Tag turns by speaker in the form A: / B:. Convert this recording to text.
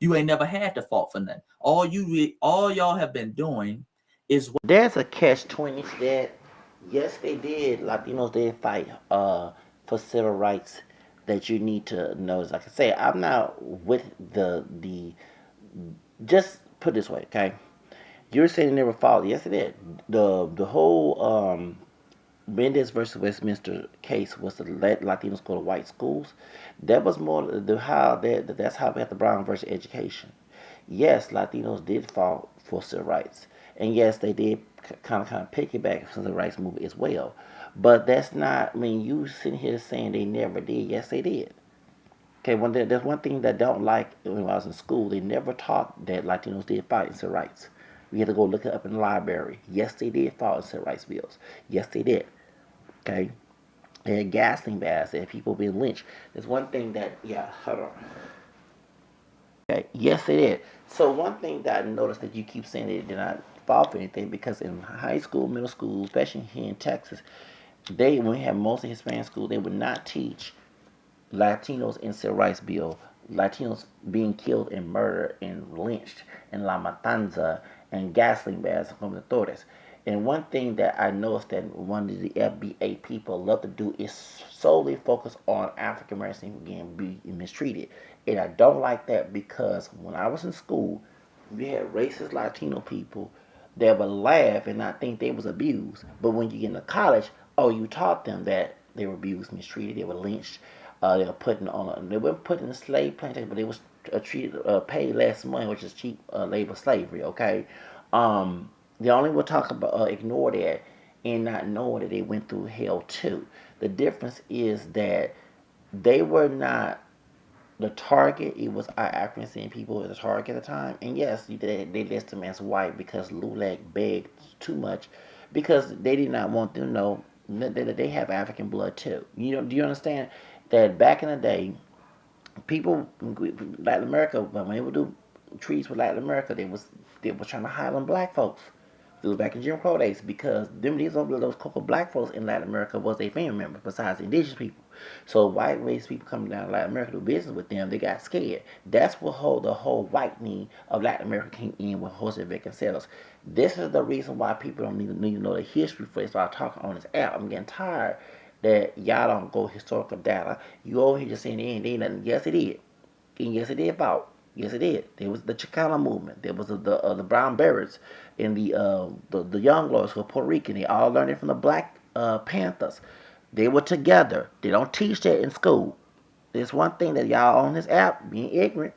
A: You ain't never had to fought for nothing. All y'all have been doing is
B: There's a catch-20 to that. Yes, they did. Latinos did fight for civil rights that you need to know. Like I say, I'm not with the. Just put it this way, okay? You're saying they never fought. Yes, it did. The whole Mendez versus Westminster case was to let Latinos go to white schools. That was more the how that's how we had the Brown versus education. Yes, Latinos did fall for civil rights, and yes, they did kind of piggyback from the rights movement as well. But that's not. I mean, you sitting here saying they never did. Yes, they did. Okay, there's one thing that I don't like when I was in school. They never taught that Latinos did fight in civil rights. We had to go look it up in the library. Yes, they did fight in civil rights bills. Yes, they did. Okay, they had gassing baths. They had people being lynched. There's one thing that hold on. Okay, yes, they did. So one thing that I noticed that you keep saying they did not fall for anything because in high school, middle school, especially here in Texas, when we have mostly Hispanic school, they would not teach Latinos in civil rights bill, Latinos being killed and murdered and lynched in La Matanza and gasoline baths from the authorities. And one thing that I noticed that one of the FBA people love to do is solely focus on African Americans being mistreated. And I don't like that because when I was in school, we had racist Latino people that would laugh and not think they was abused. But when you get into college, oh, you taught them that they were abused, mistreated, they were lynched, they were they weren't put in a slave plantation, but they was treated, paid less money, which is cheap labor slavery. Okay, they only will talk about ignore that and not knowing that they went through hell too. The difference is that they were not the target. It was our African people as the target at the time. And yes, they list them as white because Lulac begged too much because they did not want them to know that they have African blood too. Do you understand that back in the day, people, Latin America, when they would do treaties with Latin America, they was trying to highland black folks. It was back in Jim Crow days because those cocoa black folks in Latin America was their family members besides the indigenous people. So white race people coming down to Latin America to do business with them, they got scared. That's what the whole whitening of Latin America came in with Jose Vasconcelos. This is the reason why people don't need to know the history before they start talking on this app. I'm getting tired that y'all don't go historical data. You over here just saying they ain't nothing. Yes, it did. And yes, it did fought. Yes, it did. There was the Chicano movement. There was the brown Berets and the young lords who were Puerto Rican. They all learned it from the Black Panthers. They were together. They don't teach that in school. There's one thing that y'all on this app being ignorant.